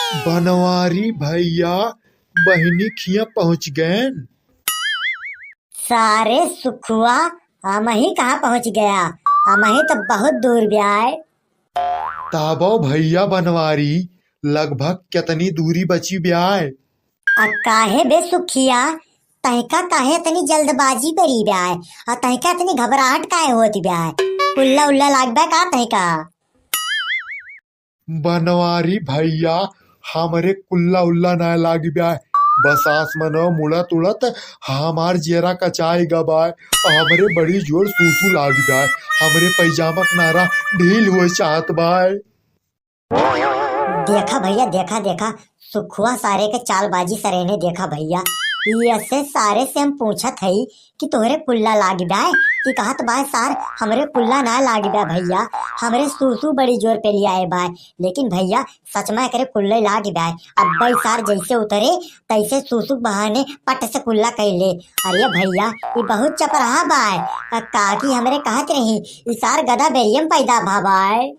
बनवारी भैया बहिनी खिया पहुंच गए। सारे सुखुआ हम ही कहाँ पहुँच गया। हम ही तो बहुत दूर ब्याए। ताबो भैया बनवारी लगभग कितनी दूरी बची ब्याय। काहे बे सुखिया, तहका काहे इतनी जल्दबाजी करी ब्याय और तहका इतनी घबराहट काहे होती ब्याय। उल्ला उल्ला लाग बे का तहका। बनवारी भैया हमरे कुल्ला उल्ला ना लागी ब्याय। बस आसमनो मुड़त उड़त हमार जेरा कचाई गबाय और हमरे बड़ी जोर सूसू लागी ब्याय। हमरे पैजामा का नारा ढील हुए चाहत बाय। देखा भैया, देखा देखा सुखुआ सारे के चालबाजी सरेने देखा भैया। ऐसे सारे से हम पूछत हई कि तोहरे कुल्ला लाग ब्याय कि कहत बाय सार हमरे कुल्ला ना लाग ब्या भैया, हमरे सूसू बड़ी जोर पे लिया बाय। लेकिन भैया सच में करे कुल्ले लाग ब्याय। अब भाई सार जैसे उतरे तैसे सूसू बहाने पट से कुल्ला कैले। अरे भैया ये बहुत चपराहा बाय। काकी हमरे कहत रही इसार गदा बेरियम पैदा भाबाय।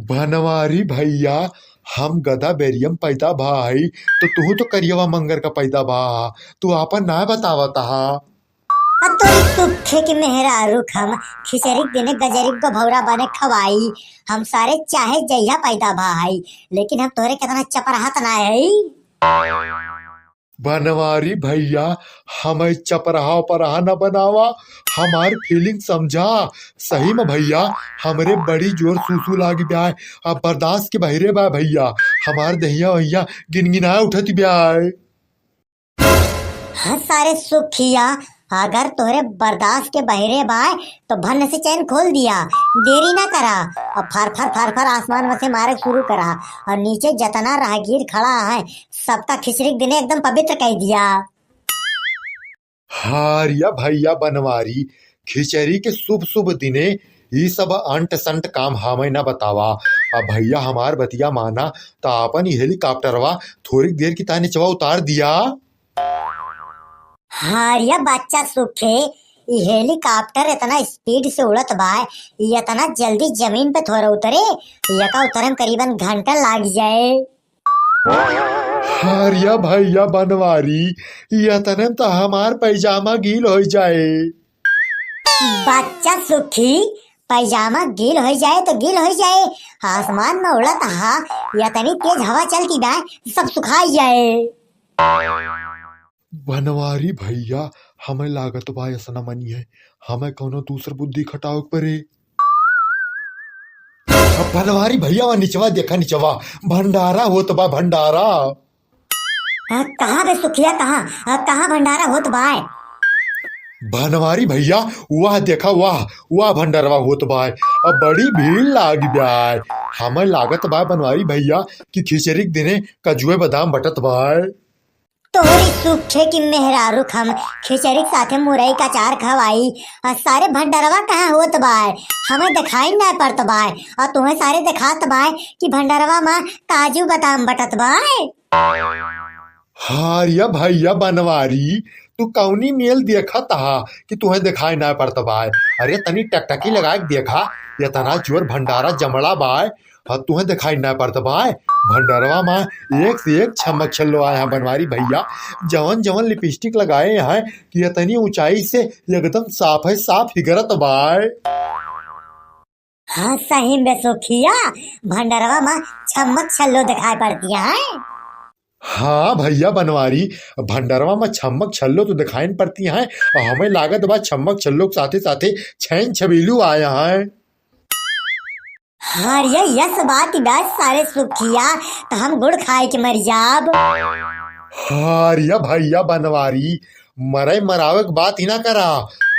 बनवारी भैया हम गधा बेरियम पैदा भाई तो तू तो करियवा मंगर का पैदा भा। तू आपन ना बतावता हा। तो तुखे की मेहरारू हम खिचड़ी देने गजरीब को भौरा बने खवाई। हम सारे चाहे जइया पैदा भाई, लेकिन हम तोरे कितना चपराहत ना है। बनवारी भैया हमें चपराहा पराहा न बनावा। हमार फीलिंग समझा। सही में भैया हमरे बड़ी जोर सूसू लागी ब्याय। अब बर्दाश्त के बहिरे बा भैया। हमार दहिया भैया गिनगिनाए उठत ब्याय। हाँ सारे सुखिया, अगर तोरे बर्दाश्त के बहिरे बाय तो भन से चैन खोल दिया। देरी ना करा और फार फार आसमान में से मारे शुरू करा और नीचे जतना राहगीर खड़ा है सबका खिचड़ी देने एकदम पवित्र कह दिया। हारिया भैया बनवारी खिचड़ी के शुभ शुभ दिने ये सब अंट संट काम हमें न बतावा। अब भैया हमार बतिया माना तो अपन हेलीकॉप्टरवा थोड़ी देर की ताने चवा उतार दिया। हारिया बच्चा सुखे, ये हेलीकॉप्टर इतना स्पीड से उड़त बाय, ये इतना जल्दी जमीन पे थोड़ा उतरे, यका उतरे में करीबन घंटा लाग जाए। हारिया भैया बनवारी ये तने तो हमार पैजामा गील हो जाए। बच्चा सुखी, पैजामा गील हो जाए तो गील हो जाए। आसमान में उड़त हा या तनी तेज हवा चलती बाय सब सुखाई जाए। बनवारी भैया हमें लागत बा ऐसा मनी है। हमें कोनो दूसर बुद्धि खटाव परे। अब बनवारी भैया वहाँ निचवा देखा निचवा भंडारा होत बा भंडारा। कहाँ बे सुखिया, कहाँ भंडारा होत बाय। बनवारी भैया वाह देखा वाह भंडारवा होत बाय। अब बड़ी भीड़ लाग ब्याय। हमें लागत बा बनवारी भैया कि खिचड़ी के दिने कजुए बादाम बटत बाय। तोरी सूखे की मेहरारू हम खिचड़ी के साथे मुरई का चार खवाई और सारे भंडारवा कहाँ होत बाय। हमें दिखाई ना पड़त बाय और तुम्हें सारे दिखात बाय कि भंडारवा में काजू बादाम बटत बाय। हारिया भैया बनवारी तू कौनी मेल देखा था कि तुम्हें दिखाई ना पड़ता बाय। अरे तनी टकटकी लगा के देखा ये तना जोर भंडारा जमड़ा बाय और तुम्हें दिखाई ना पड़ता बाय। भंडारवा में एक से एक छमक छल्लो आए हैं बनवारी भैया। जवन जवन लिपस्टिक लगाए हैं कि ये तनी ऊंचाई से एकदम साफ है साफ हिगरत बाय। हाँ सही में सुखिया, भंडारवा में छमक छल्लो दिखाई पड़ती है। हाँ भैया बनवारी भंडारवा में छमक छल्लो तो दिखाई पड़ती हैं और हमें लागत बा छमक छल्लो के साथे साथे छैन छबीलू आया है। हाँ ये यस बात बस सारे सुखिया तो हम गुड़ खाए के मर जाब। हारिया भैया बनवारी मरे मरावे के बात ही ना करा।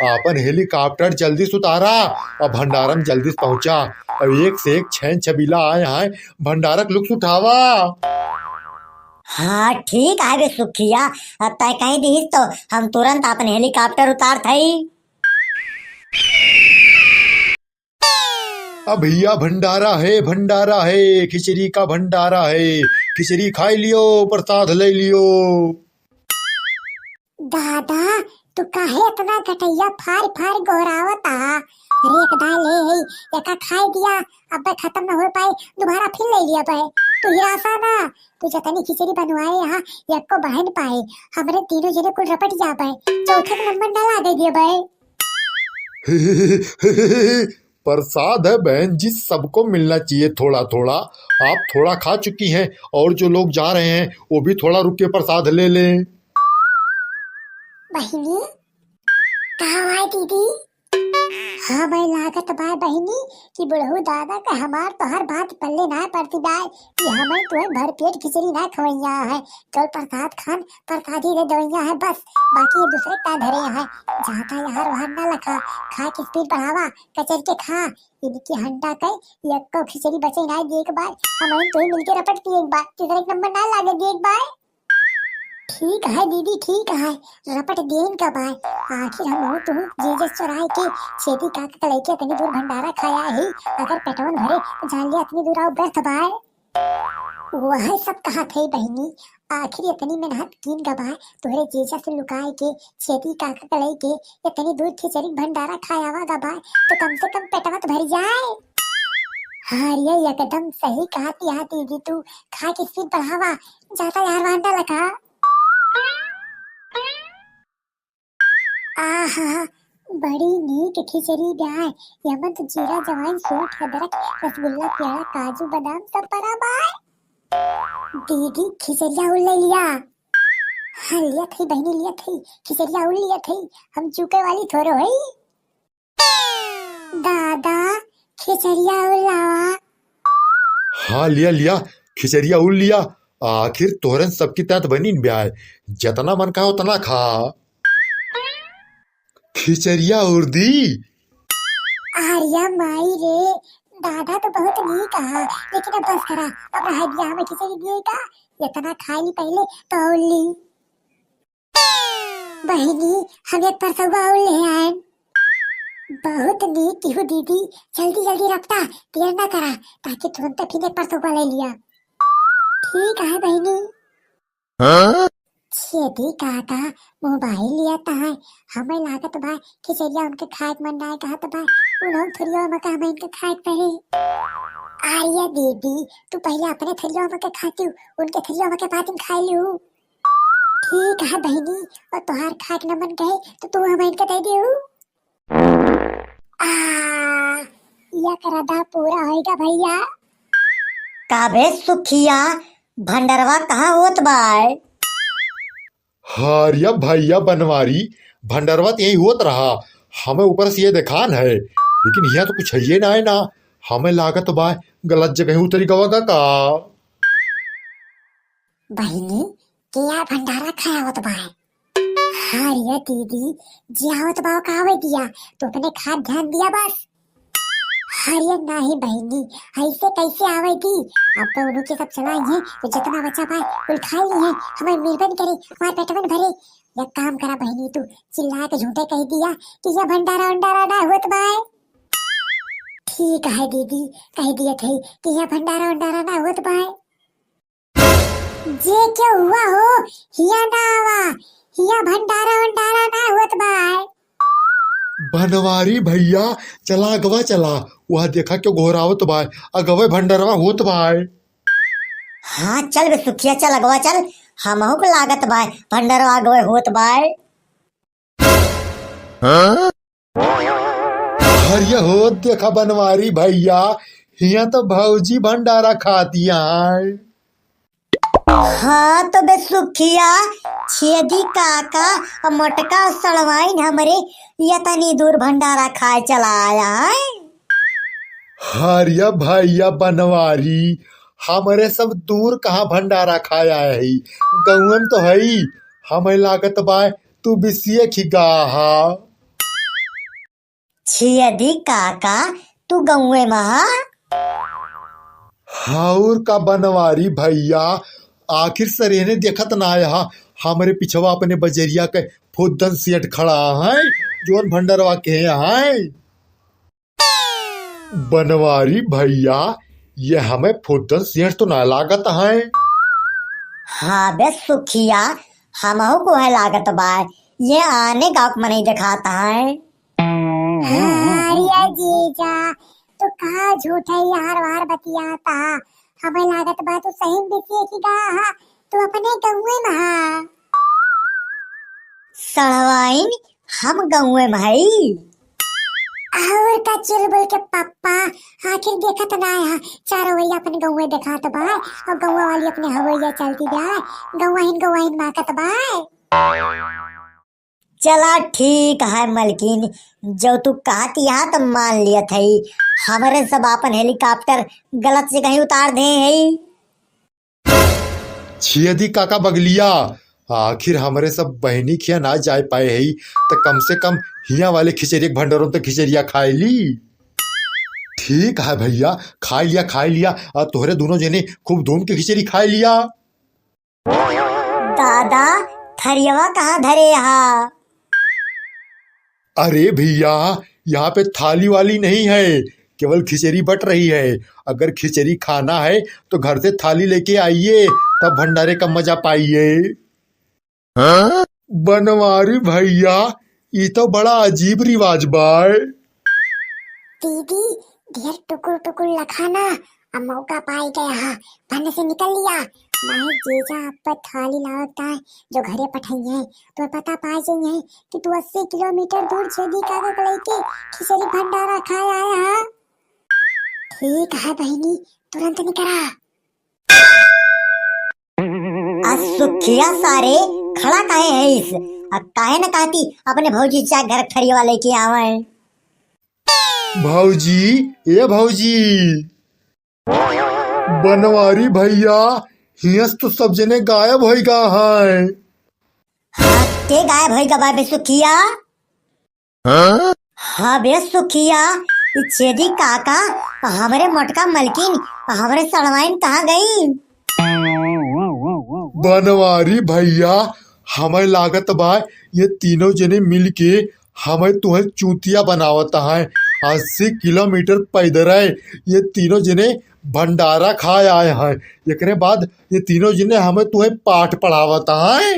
अपन हेलीकॉप्टर जल्दी से उतारा और भंडारम जल्दी से पहुंचा। और एक से एक छैन छबीला आए हैं भंडारक लुक्स उठावा। हाँ ठीक है बे सुखिया, अब तय कहीं दी तो हम तुरंत अपन हेलीकॉप्टर उतार थई। अब भैया भंडारा है खिचड़ी का भंडारा है। खिचड़ी खाई लियो प्रसाद ले लियो। दादा तू काहे इतना घटैया फार फार गोहरावता। अरे एक दाल ले है एका खाई दिया, अब खत्म न हो पाए दोबारा फिर ले लिया पे। तू तू हिरासा ना, तू जतनी खिचड़ी बनवाए यहाँ यक्को बहन पाए, हमरे तीनों जने कुल रपट जा पाए, चौथे का नंबर ना ला दे दिए भाई। प्रसाद है बहन जी, सबको मिलना चाहिए थोड़ा थोड़ा। आप थोड़ा खा चुकी हैं और जो लोग जा रहे हैं वो भी थोड़ा रुक के प्रसाद ले लें। बहिनी कहाँ आए दीदी? हाँ भाई लागत बाय बहिनी कि बुढ़ऊ दादा का हमार तो हर बात पल्ले ना पड़ती बाय कि हमें तुम्हें भर पेट खिचड़ी ना खवैया है, कल प्रसाद खान प्रसाद ही दे दवैया है बस, बाकी ये दूसरे का धरे है, जाता यार वहां ना लखा, खा के स्पीड बढ़ावा, कचर के खा, इनकी हंडा कई यक्को खिचड़ी बचे ना एक बार, हमें तो ही मिलके रपट दी एक बार, तीसरा एक नंबर ना लागे दी एक बार। ठीक है दीदी ठीक है, रपट देन कब आए, आखिर हम हो तुम जीजस चौराहे के छेदी काका का लेके इतनी दूर भंडारा खाया ही, अगर पेटवन भरे तो जान लिया इतनी दूर आओ व्यर्थ बाय। वह सब कहा थे बहनी, आखिर इतनी मेहनत कीन गवाए तुहरे जीजा से लुकाए के छेदी काका का लेके इतनी दूर खिचड़ी भंडारा खाया हुआ गवाए तो कम से कम पेटवा तो भर जाए। हाँ ये एकदम सही कहा तिया दीदी, तू खा के स्पीड बढ़ावा, जाता यार वांडा लगा। आहा बड़ी नीक खिचड़ी ब्याय, यमन तो जीरा जवाइन सूट अदरक रसगुल्ला प्यारा काजू बादाम सब परा बाय। दीदी खिचड़िया उल ले लिया। हाँ लिया थी बहनी लिया थी, खिचड़िया उल लिया थी, हम चूके वाली थोड़ो है। दादा खिचड़िया उलावा। हाँ लिया लिया, खिचड़िया उल लिया। आखिर तोरन सबकी तात बनी ब्याह, जितना मन का उतना खा। खिचड़िया उर्दी आर्या माई रे, दादा तो बहुत नहीं कहा लेकिन अब बस करा, अब रह दिया हमें खिचड़ी दिए का, इतना खा ली पहले तो ली। बहनी हम एक परसवा ले आए, बहुत नीक की हो दीदी, जल्दी जल्दी रखता देर ना करा ताकि तुरंत फिर एक परसवा ले लिया। ठीक है बहनी। छेदी काका मोबाइल लिया है, हमें लागत बा खिचड़िया उनके खाए मन आए कहा तो बा उन्होंने थरिया मका हमें इनके खाए पहले। आर्या दीदी तू पहले अपने थरिया मके खाती हूँ, उनके थरिया मके बाद में खा लियो। ठीक है बहनी, और तुहार खाए न मन कहे तो तू हमें इनके दे दियो। या करदा पूरा होएगा भैया। काबे सुखिया भंडरवा कहाँ होत बाय? हारिया भैया बनवारी भंडरवा यही होत रहा, हमें ऊपर से ये देखान है लेकिन यहाँ तो कुछ है ये ना है ना, हमें लागत बा गलत जगह उतरी गवा का। बहनी क्या भंडारा खाया होत बा? हारिया दीदी जिया होत बा कहावे दिया, तो अपने खाद ध्यान दिया बस। हारिया नहीं बहनी ऐसे कैसे आवे दी, अब तो उन्हों के सब चलाई है तो जितना बचा पाए कुल खा ली है, हमें मिलबन करे हमारे पेटवन भरे। एक काम करा बहनी तू चिल्ला के झूठे कह दिया कि यह भंडारा वंडारा ना होत बाय। ठीक है दीदी कह दिए थे कि यह भंडारा वंडारा ना होत बाय। जे क्या हुआ हो हिया ना आवा, हिया भंडारा वंडारा ना होत बाय। बनवारी भैया चला अगवा चला, वह देखा क्यों घोरावत बा, अगवे भंडरवा होत बाय। हाँ चल बे सुखिया चल अगवा चल, हमहू को लागत बाय भंडरवा अगवे होत बाय। हरिया हो देखा बनवारी भैया, हिया तो भौजी भंडारा खाती है। हाँ तो बे सुखिया छेदी काका और मोटका सड़वाइन हमरे यतनी दूर भंडारा खाए चला आया है। हरिया भैया बनवारी हमारे सब दूर कहाँ भंडारा खाया है, गाँव में तो है, हमें लागत बा तू बिसिए खिगा। छेदी काका तू गौए महा? हाउर का बनवारी भैया, आखिर सरेने देखत ना आया, हमारे पिछवा अपने बजरिया के फुदन सेठ खड़ा है जोन भंडरवा के है। बनवारी भैया ये हमें फुदन सेठ तो ना लागत है। हाँ बे सुखिया हमहू को है लागत बा, ये आने गाँव में नहीं दिखाता है। हारिया जीजा तो कहा झूठे यार वार बतियाता, हमें लागत बा तू सही में बेसी की गा हा तू अपने गौए में हा। सड़वाइन हम गौए में हई। और का चिल बोल के पापा आखिर देखा तो ना है चारों वही अपने गौए देखा तो बाय और गौआ वाली अपने हवैया चलती जाए गौआ हिन माकत बाय। चला ठीक है मलकिन, जो तू कहत यहाँ तो मान लिया थई। हमारे सब अपन हेलीकॉप्टर गलत से कहीं उतार दे है। छियदी काका बगलिया, आखिर हमारे सब बहनी खिया ना जा पाए है तो कम से कम हिया वाले खिचड़ी भंडारों तो खिचड़िया खाए ली। ठीक है भैया, खा लिया और तोहरे दोनों जने खूब धूम के खिचड़ी खा लिया। दादा थरियवा कहाँ धरे यहाँ? अरे भैया, यहाँ पे थाली वाली नहीं है, केवल खिचड़ी बट रही है। अगर खिचड़ी खाना है तो घर से थाली लेके आइए, तब भंडारे का मजा पाइए। बनवारी भैया, ये तो बड़ा अजीब रिवाज बाय। दीदी ढेर टुकुर टुकुर लखाना अब मौका पाई गया हा बन से निकल लिया नहीं जेजा आप पर थाली लागता है जो घरे पठाई है तो पता पाए जाइए कि तू 80 किलोमीटर दूर छेदी काका को लेके खिचड़ी भंडारा खाए आया हा। ठीक है बहनी तुरंत निकला। सुखिया सारे खड़ा काहे है इस? काहे न कहती अपने भौजी चा घर थरियवा लेके आवे। भौजी, ए भौजी, बनवारी भैया, हियस तो सब जने गायब हो गा है। के गायब होई बे सुखिया? हाँ बे सुखिया, छेदी काका हमारे मोटका मलकिन हमारे सड़वाइन कहाँ गई? बनवारी भैया, हमें लागत बा ये तीनों जने मिल के हमें तुम्हें चूतिया बनावत है। 80 किलोमीटर पैदल है, ये तीनों जने भंडारा खाए आए हैं। एकरे बाद ये तीनों जने हमें तुम्हें पाठ पढ़ावत है।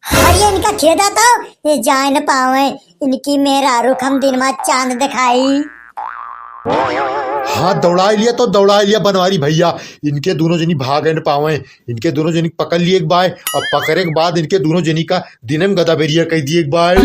अरे इनका खेदा तो ये जाए न पावे, इनकी मेरा रुख हम दिन में चांद दिखाई। हाँ दौड़ा लिया तो दौड़ा लिया बनवारी भैया, इनके दोनों जनी भाग न पावे। इनके दोनों जनी पकड़ लिए एक बार और पकड़े के बाद इनके दोनों जनी का दिनम गदा बेरिया कह दिए एक बार।